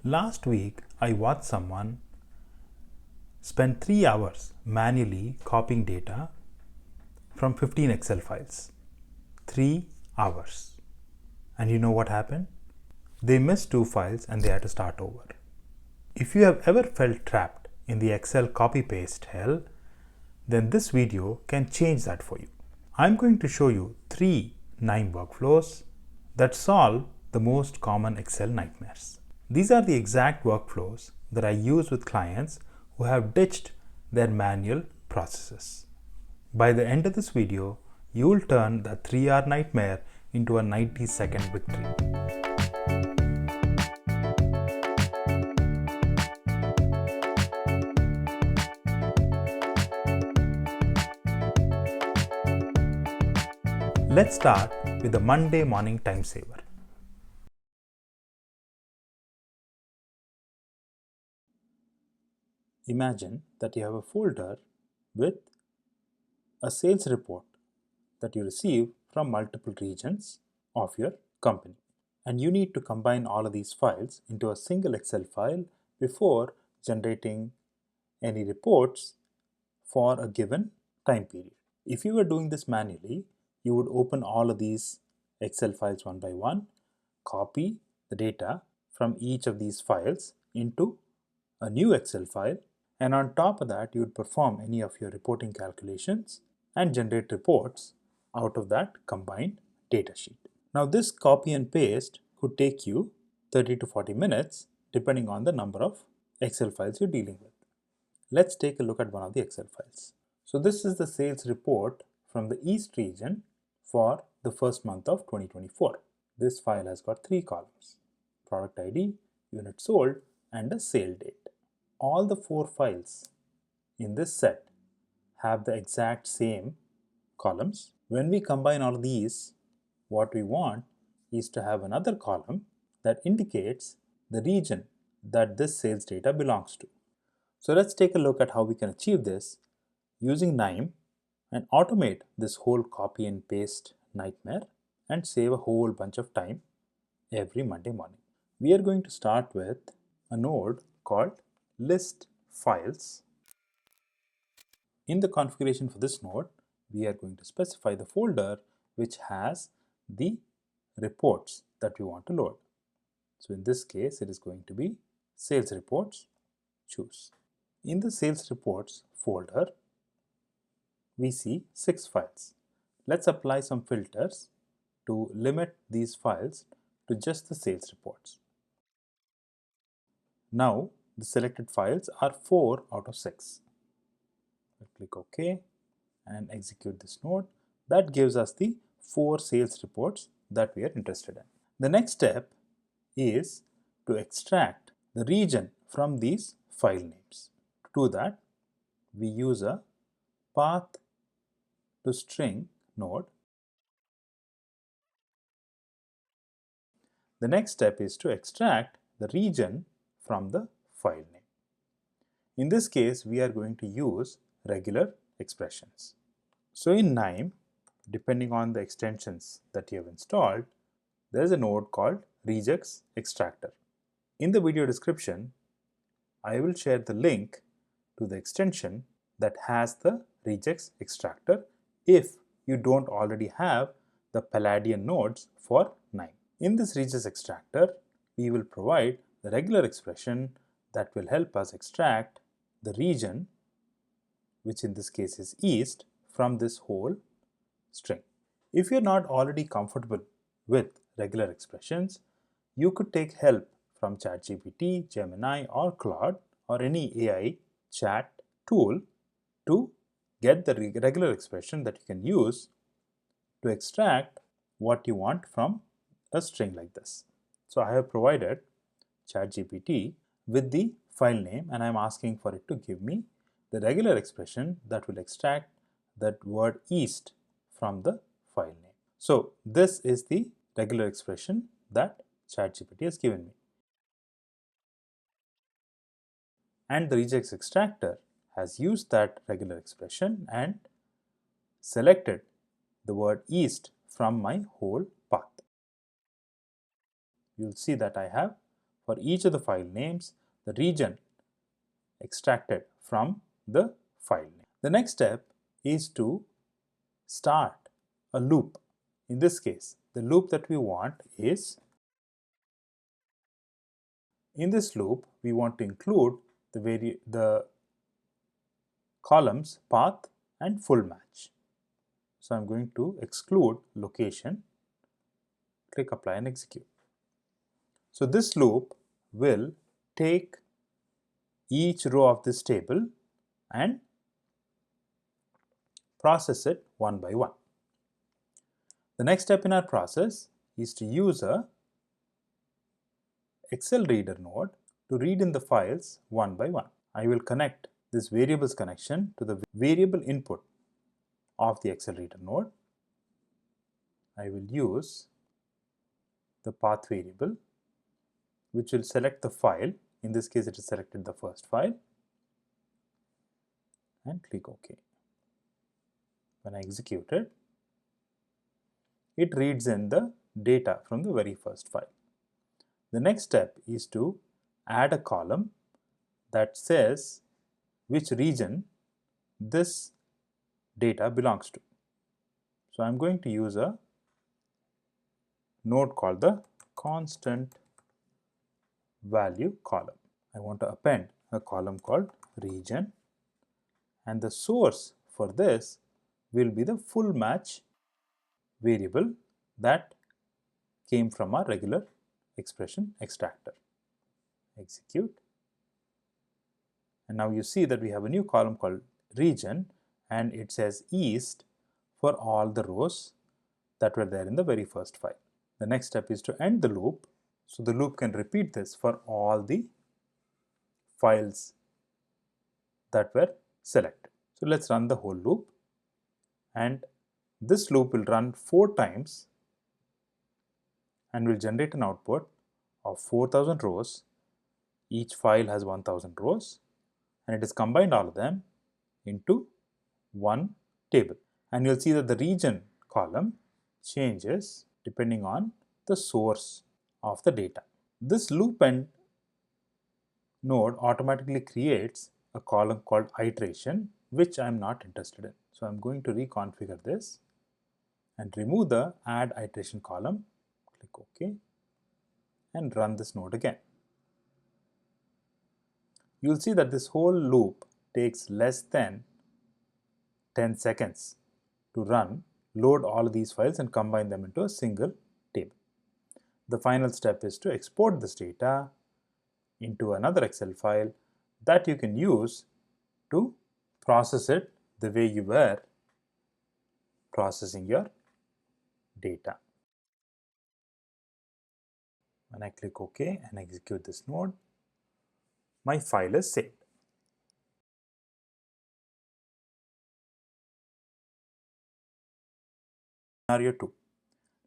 Last week, I watched someone spend 3 hours manually copying data from 15 Excel files. 3 hours. And you know what happened? They missed 2 files and they had to start over. If you have ever felt trapped in the Excel copy-paste hell, then this video can change that for you. I'm going to show you 3 KNIME workflows that solve the most common Excel nightmares. These are the exact workflows that I use with clients who have ditched their manual processes. By the end of this video, you will turn the 3-hour nightmare into a 90-second victory. Let's start with the Monday morning time saver. Imagine that you have a folder with a sales report that you receive from multiple regions of your company. And you need to combine all of these files into a single Excel file before generating any reports for a given time period. If you were doing this manually, you would open all of these Excel files one by one, copy the data from each of these files into a new Excel file, and on top of that you would perform any of your reporting calculations and generate reports out of that combined datasheet. Now this copy and paste could take you 30 to 40 minutes depending on the number of Excel files you're dealing with. Let's take a look at one of the Excel files. So this is the sales report from the East region for the first month of 2024. This file has got 3 columns: product ID, unit sold, and a sale date. All the 4 files in this set have the exact same columns. When we combine all of these, what we want is to have another column that indicates the region that this sales data belongs to. So let's take a look at how we can achieve this using KNIME and automate this whole copy and paste nightmare and save a whole bunch of time every Monday morning. We are going to start with a node called list files. In the configuration for this node, we are going to specify the folder which has the reports that we want to load. So in this case, it is going to be sales reports. Choose. In the sales reports folder, we see 6 files. Let's apply some filters to limit these files to just the sales reports. Now the selected files are 4 out of 6. We'll click OK and execute this node. That gives us the 4 sales reports that we are interested in. The next step is to extract the region from these file names. To do that, we use a path to string node. The next step is to extract the region from the file name. In this case, we are going to use regular expressions. So in KNIME, depending on the extensions that you have installed, there is a node called regex extractor. In the video description, I will share the link to the extension that has the regex extractor if you don't already have the Palladian nodes for KNIME. In this regex extractor, we will provide the regular expression that will help us extract the region, which in this case is East, from this whole string. If you're not already comfortable with regular expressions, you could take help from ChatGPT, Gemini, or Claude, or any AI chat tool to get the regular expression that you can use to extract what you want from a string like this. So I have provided ChatGPT with the file name and I'm asking for it to give me the regular expression that will extract that word East from the file name. So this is the regular expression that ChatGPT has given me. And the regex extractor has used that regular expression and selected the word East from my whole path. You'll see that I have for each of the file names, the region extracted from the file name. The next step is to start a loop. In this case, the loop that we want is, in this loop, we want to include the columns path and full match. So I'm going to exclude location, click apply and execute. So this loop will take each row of this table and process it one by one. The next step in our process is to use a Excel reader node to read in the files one by one. I will connect this variables connection to the variable input of the Excel reader node. I will use the path variable, which will select the file. In this case, it is selected the first file, and click OK. When I execute it, it reads in the data from the very first file. The next step is to add a column that says which region this data belongs to. So I'm going to use a node called the constant value column. I want to append a column called region, and the source for this will be the full match variable that came from our regular expression extractor. Execute, and now you see that we have a new column called region, and it says east for all the rows that were there in the very first file. The next step is to end the loop, so the loop can repeat this for all the files that were selected. So let's run the whole loop, and this loop will run 4 times and will generate an output of 4000 rows. Each file has 1000 rows, and it has combined all of them into one table. And you'll see that the region column changes depending on the source of the data. This loop end node automatically creates a column called iteration, which I'm not interested in. So I'm going to reconfigure this and remove the add iteration column, click OK, and run this node again. You'll see that this whole loop takes less than 10 seconds to run, load all of these files and combine them into a single table. The final step is to export this data into another Excel file that you can use to process it the way you were processing your data. When I click OK and execute this node, my file is saved. Scenario 2.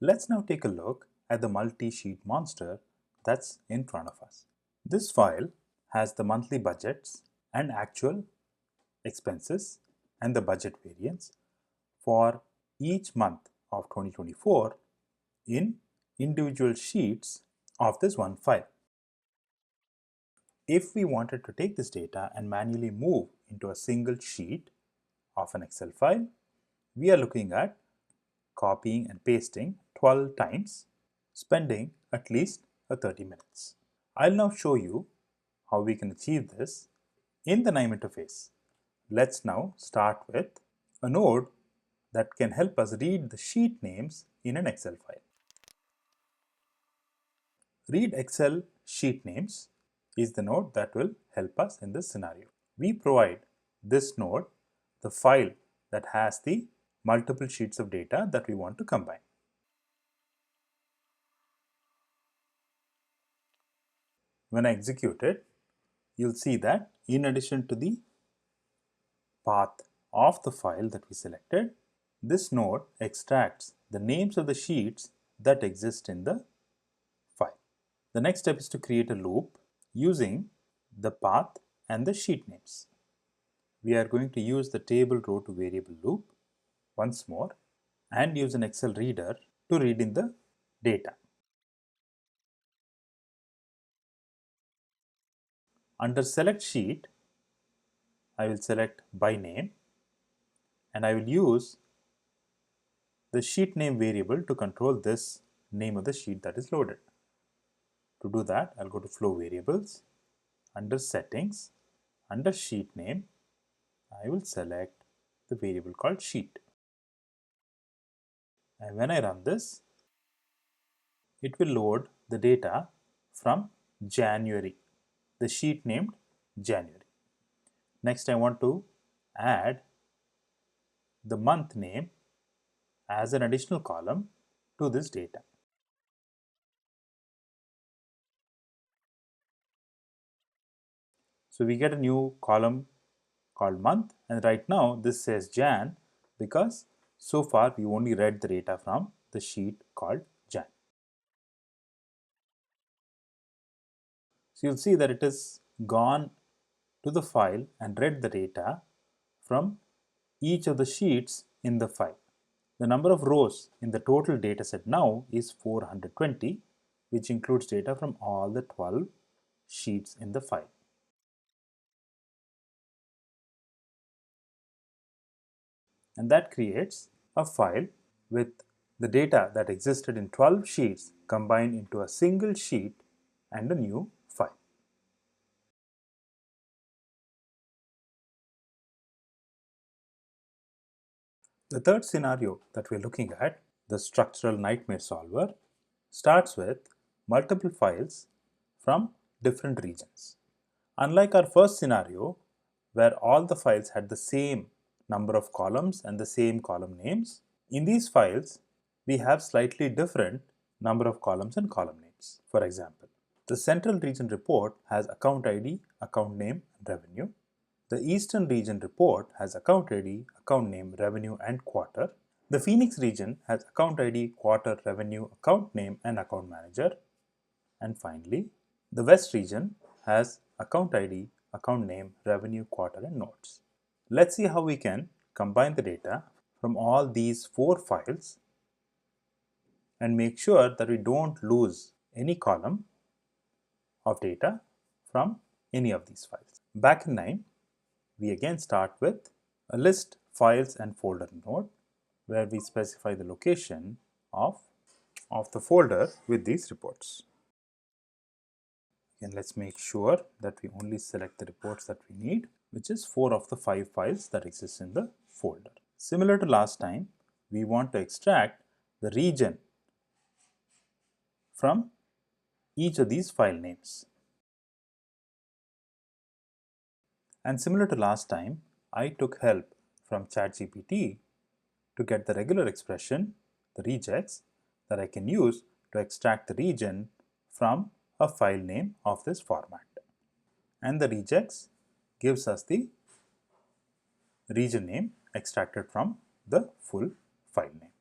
Let's now take a look at the multi-sheet monster that's in front of us. This file has the monthly budgets and actual expenses and the budget variance for each month of 2024 in individual sheets of this one file. If we wanted to take this data and manually move into a single sheet of an Excel file, we are looking at copying and pasting 12 times, spending at least 30 minutes. I'll now show you how we can achieve this in the KNIME interface. Let's now start with a node that can help us read the sheet names in an Excel file. Read Excel sheet names is the node that will help us in this scenario. We provide this node the file that has the multiple sheets of data that we want to combine. When I execute it, you'll see that in addition to the path of the file that we selected, this node extracts the names of the sheets that exist in the file. The next step is to create a loop using the path and the sheet names. We are going to use the table row to variable loop once more and use an Excel reader to read in the data. Under select sheet, I will select by name and I will use the sheet name variable to control this name of the sheet that is loaded. To do that, I'll go to flow variables. Under settings, under sheet name, I will select the variable called sheet. And when I run this, it will load the data from January, the sheet named January. Next, I want to add the month name as an additional column to this data. So we get a new column called month, and right now this says Jan because so far we only read the data from the sheet called Jan. So you'll see that it has gone to the file and read the data from each of the sheets in the file. The number of rows in the total dataset now is 420, which includes data from all the 12 sheets in the file. And that creates a file with the data that existed in 12 sheets combined into a single sheet and a new file. The third scenario that we're looking at, the structural nightmare solver, starts with multiple files from different regions. Unlike our first scenario, where all the files had the same number of columns and the same column names, in these files, we have slightly different number of columns and column names. For example, the Central Region report has account ID, account name, and revenue. The Eastern Region report has account ID, account name, revenue, and quarter. The Phoenix region has account ID, quarter, revenue, account name, and account manager. And finally, the West region has account ID, account name, revenue, quarter, and notes. Let's see how we can combine the data from all these 4 files and make sure that we don't lose any column of data from any of these files. Back in KNIME, we again start with a list files and folder node where we specify the location of the folder with these reports. And let's make sure that we only select the reports that we need, which is 4 of the 5 files that exist in the folder. Similar to last time, we want to extract the region from each of these file names. And similar to last time, I took help from ChatGPT to get the regular expression, the regex, that I can use to extract the region from a file name of this format. And the regex gives us the region name extracted from the full file name.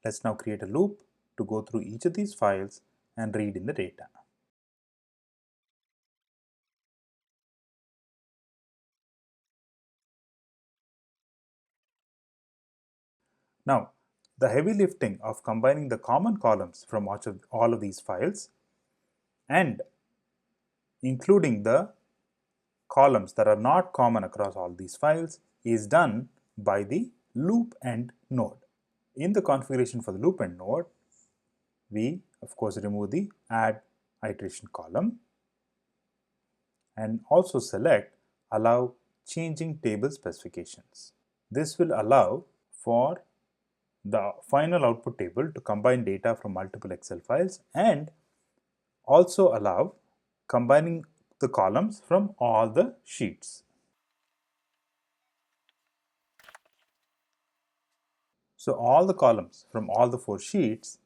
Let's now create a loop to go through each of these files and read in the data. Now, the heavy lifting of combining the common columns from all of these files and including the columns that are not common across all these files is done by the loop end node. In the configuration for the loop end node, we of course remove the add iteration column and also select allow changing table specifications. This will allow for the final output table to combine data from multiple Excel files and also allow combining the columns from all the sheets. So all the columns from all the 4 sheets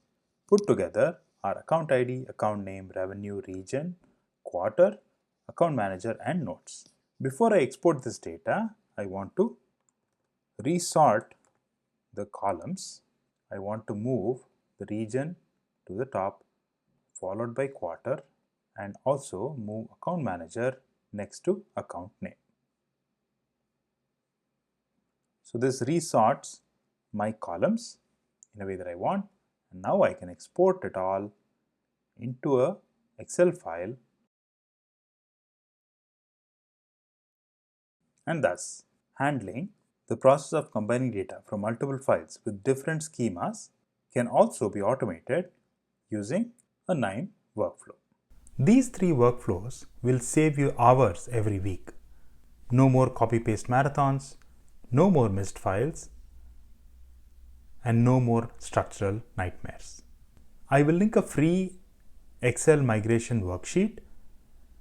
put together are account ID, account name, revenue, region, quarter, account manager, and notes. Before I export this data, I want to resort the columns. I want to move the region to the top, followed by quarter, and also move account manager next to account name. So this resorts my columns in a way that I want, and now I can export it all into a Excel file And thus, handling the process of combining data from multiple files with different schemas can also be automated using a KNIME workflow. These three workflows will save you hours every week. No more copy-paste marathons, no more missed files, and no more structural nightmares. I will link a free Excel migration worksheet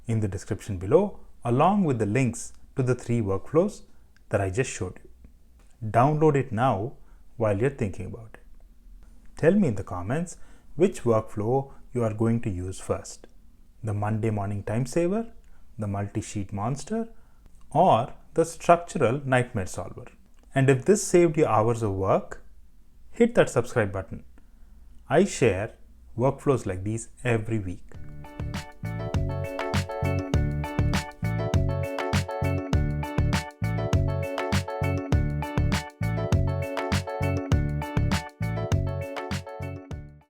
in the description below, along with the links to the three workflows that I just showed you. Download it now while you're thinking about it. Tell me in the comments which workflow you are going to use first. The Monday morning time saver, the multi-sheet monster, or the structural nightmare solver. And if this saved you hours of work, hit that subscribe button. I share workflows like these every week.